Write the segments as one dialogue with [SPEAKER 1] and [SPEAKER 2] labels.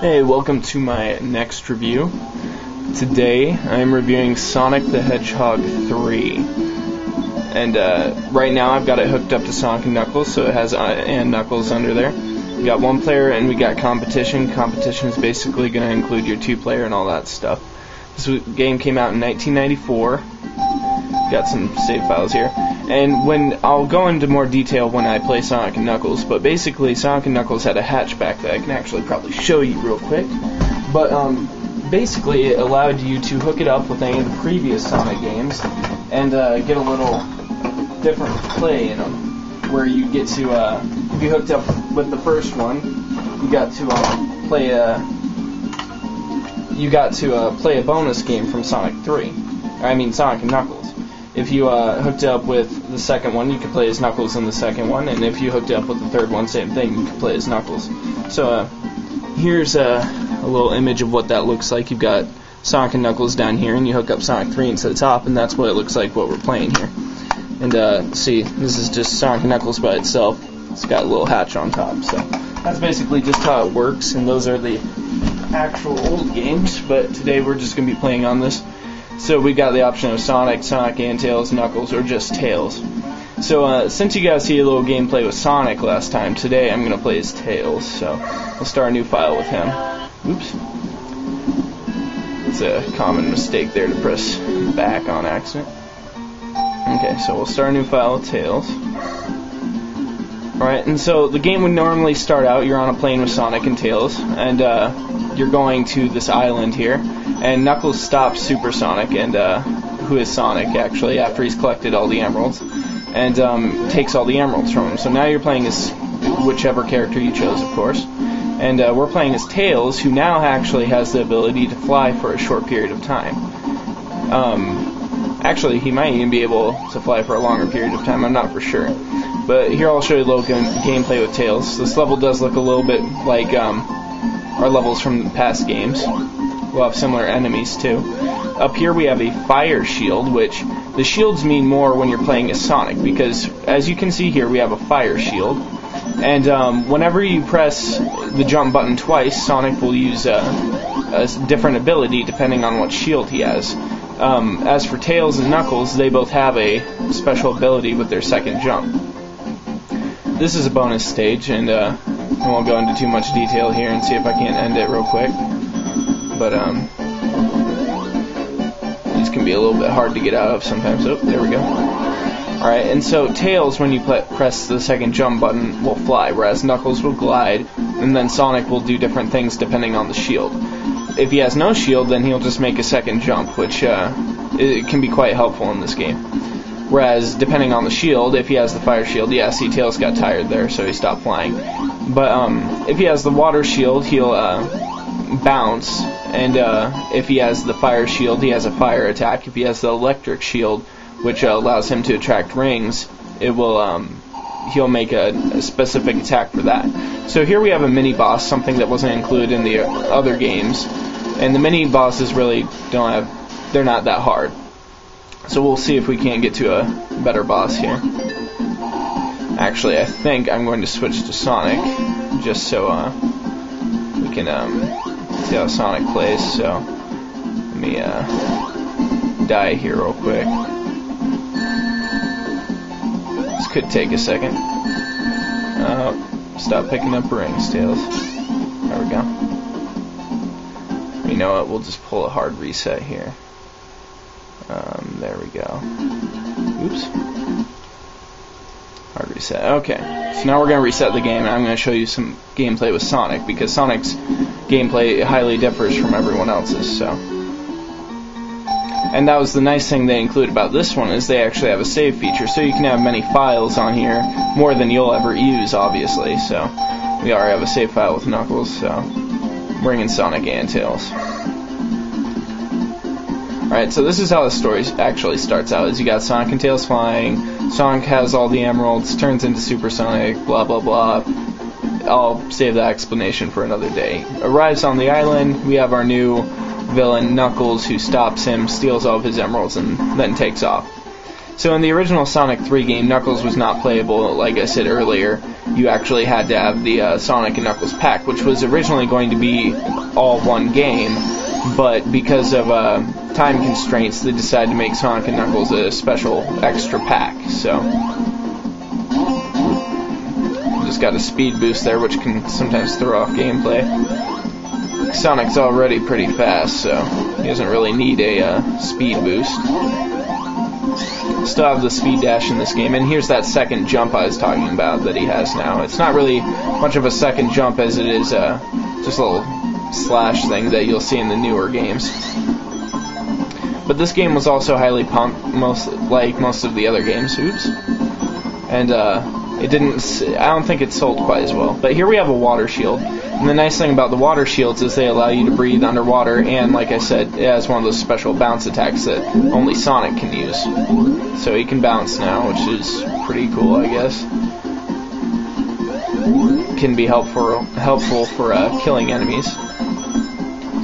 [SPEAKER 1] Hey, welcome to my next review. Today I'm reviewing Sonic the Hedgehog 3. And right now I've got it hooked up to Sonic and Knuckles, so it has and Knuckles under there. We got one player and we got competition. Competition is basically going to include your two-player and all that stuff. This game came out in 1994. Got some save files here. And I'll go into more detail when I play Sonic and Knuckles, but basically Sonic and Knuckles had a hatchback that I can actually probably show you real quick. But basically it allowed you to hook it up with any of the previous Sonic games and get a little different play in them, where you get to, if you hooked up with the first one, you got to play a bonus game from Sonic 3. Sonic and Knuckles. If you hooked up with the second one, you could play as Knuckles in the second one, and if you hooked up with the third one, same thing, you could play as Knuckles. So here's a little image of what that looks like. You've got Sonic and Knuckles down here, and you hook up Sonic 3 into the top, and that's what it looks like what we're playing here. And see, this is just Sonic and Knuckles by itself. It's got a little hatch on top, so that's basically just how it works, and those are the actual old games, but today we're just going to be playing on this. So we got the option of Sonic, Sonic and Tails, Knuckles, or just Tails. So since you guys see a little gameplay with Sonic last time, today I'm going to play as Tails. So we'll start a new file with him. Oops. It's a common mistake there to press back on accident. Okay, so we'll start a new file with Tails. Alright, and so the game would normally start out, you're on a plane with Sonic and Tails, and you're going to this island here, and Knuckles stops Super Sonic, and who is Sonic actually, after he's collected all the emeralds, and takes all the emeralds from him. So now you're playing as whichever character you chose, of course, and we're playing as Tails, who now actually has the ability to fly for a short period of time. Actually, he might even be able to fly for a longer period of time, I'm not for sure. But here I'll show you a little gameplay with Tails. This level does look a little bit like our levels from past games. We'll have similar enemies too. Up here we have a fire shield, which the shields mean more when you're playing as Sonic, because as you can see here we have a fire shield. And whenever you press the jump button twice, Sonic will use a different ability depending on what shield he has. As for Tails and Knuckles, they both have a special ability with their second jump. This is a bonus stage, and I won't go into too much detail here and see if I can't end it real quick. But these can be a little bit hard to get out of sometimes. Oh, there we go. Alright, and so Tails, when you press the second jump button, will fly, whereas Knuckles will glide, and then Sonic will do different things depending on the shield. If he has no shield, then he'll just make a second jump, which it can be quite helpful in this game. Whereas, depending on the shield, if he has the fire shield, yeah, see, Tails got tired there, so he stopped flying. But if he has the water shield, he'll bounce, and if he has the fire shield, he has a fire attack. If he has the electric shield, which allows him to attract rings, it will he'll make a specific attack for that. So here we have a mini-boss, something that wasn't included in the other games, and the mini-bosses really they're not that hard. So we'll see if we can't get to a better boss here. Actually, I think I'm going to switch to Sonic, just so we can see how Sonic plays. So let me die here real quick. This could take a second. Stop picking up rings, Tails. There we go. You know what? We'll just pull a hard reset here. There we go. Oops. Hard reset. Okay. So now we're going to reset the game, and I'm going to show you some gameplay with Sonic, because Sonic's gameplay highly differs from everyone else's, so. And that was the nice thing they include about this one, is they actually have a save feature, so you can have many files on here, more than you'll ever use, obviously, so. We already have a save file with Knuckles, so. Bring in Sonic and Tails. Alright, so this is how the story actually starts out, is you got Sonic and Tails flying, Sonic has all the emeralds, turns into Super Sonic, blah blah blah. I'll save that explanation for another day. Arrives on the island, we have our new villain Knuckles, who stops him, steals all of his emeralds, and then takes off. So in the original Sonic 3 game, Knuckles was not playable. Like I said earlier, you actually had to have the Sonic and Knuckles pack, which was originally going to be all one game, but because of time constraints, they decided to make Sonic and Knuckles a special extra pack. So just got a speed boost there, which can sometimes throw off gameplay. Sonic's already pretty fast, so he doesn't really need a speed boost. Still have the speed dash in this game, and here's that second jump I was talking about that he has now. It's not really much of a second jump as it is just a little slash thing that you'll see in the newer games. But this game was also highly pumped, like most of the other games. Oops. And I don't think it sold quite as well. But here we have a water shield. And the nice thing about the water shields is they allow you to breathe underwater, and like I said, it has one of those special bounce attacks that only Sonic can use. So he can bounce now, which is pretty cool, I guess. Can be helpful for killing enemies.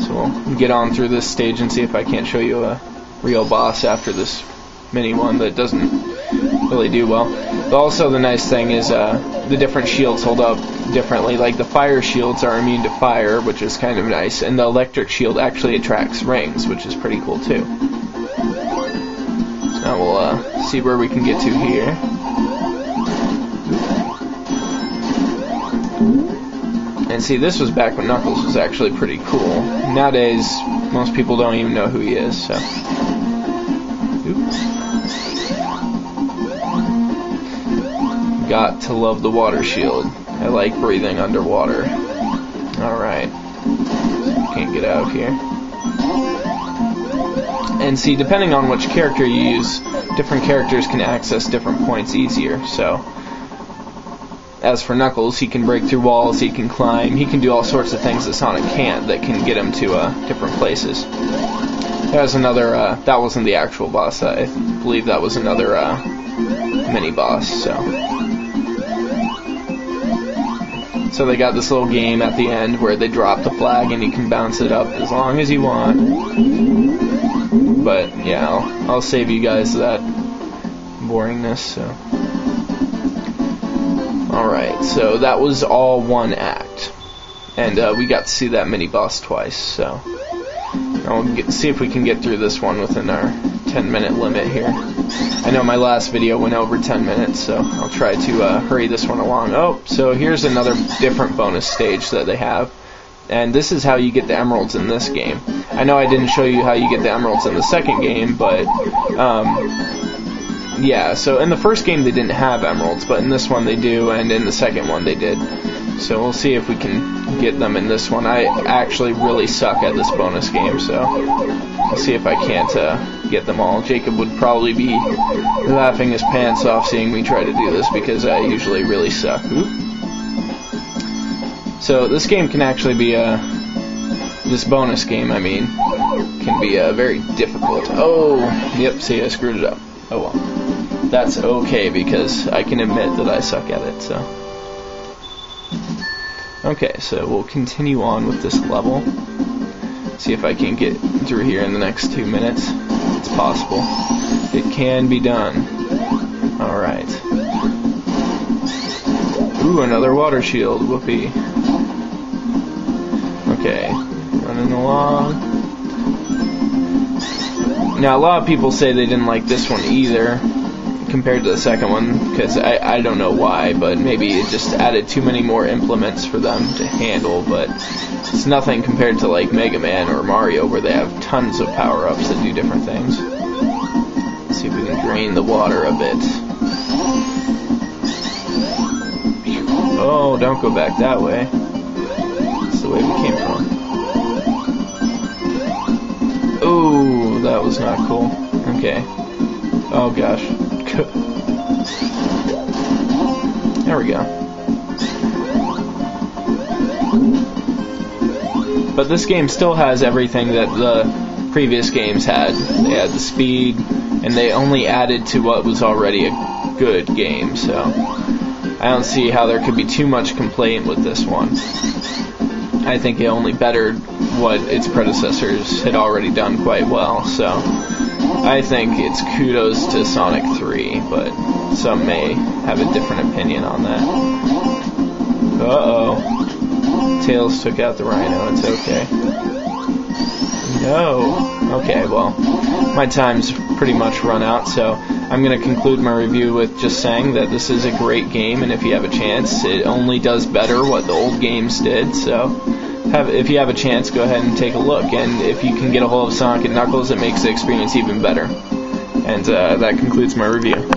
[SPEAKER 1] So we'll get on through this stage and see if I can't show you a real boss after this mini one that doesn't really do well. But also the nice thing is the different shields hold up differently. Like the fire shields are immune to fire, which is kind of nice, and the electric shield actually attracts rings, which is pretty cool too. So now we'll see where we can get to here. And see, this was back when Knuckles was actually pretty cool. Nowadays, most people don't even know who he is, so. Oops. Got to love the water shield. I like breathing underwater. Alright. Can't get out here. And see, depending on which character you use, different characters can access different points easier, so. As for Knuckles, he can break through walls, he can climb, he can do all sorts of things that Sonic can't that can get him to different places. There's another, that wasn't the actual boss, I believe that was another mini-boss, So they got this little game at the end where they drop the flag and you can bounce it up as long as you want. But, yeah, I'll save you guys that boringness, so. Alright, so that was all one act. And we got to see that mini-boss twice, so. Now we'll see if we can get through this one within our 10-minute limit here. I know my last video went over 10 minutes, so I'll try to hurry this one along. Oh, so here's another different bonus stage that they have. And this is how you get the emeralds in this game. I know I didn't show you how you get the emeralds in the second game, but yeah, so in the first game they didn't have emeralds, but in this one they do, and in the second one they did. So we'll see if we can get them in this one. I actually really suck at this bonus game, so I'll see if I can't get them all. Jacob would probably be laughing his pants off seeing me try to do this because I usually really suck. Oop. So this game can actually be this bonus game, I mean, can be very difficult. Oh, yep, see, I screwed it up. Oh well. That's okay because I can admit that I suck at it, so. Okay, so we'll continue on with this level. See if I can get through here in the next 2 minutes. It's possible. It can be done. Alright. Ooh, another water shield. Whoopee. Okay, running along. Now, a lot of people say they didn't like this one either, compared to the second one, because I don't know why, but maybe it just added too many more implements for them to handle, but it's nothing compared to like Mega Man or Mario where they have tons of power-ups that do different things. Let's see if we can drain the water a bit. Oh, don't go back that way. That's the way we came from. Oh, that was not cool. Okay. Oh gosh. There we go. But this game still has everything that the previous games had. They had the speed, and they only added to what was already a good game, so I don't see how there could be too much complaint with this one. I think it only bettered what its predecessors had already done quite well, so I think it's kudos to Sonic 3, but some may have a different opinion on that. Uh-oh. Tails took out the Rhino, it's okay. No. Okay, well, my time's pretty much run out, so I'm going to conclude my review with just saying that this is a great game, and if you have a chance, it only does better what the old games did, so if you have a chance, go ahead and take a look, and if you can get a hold of Sonic and Knuckles, it makes the experience even better. And that concludes my review.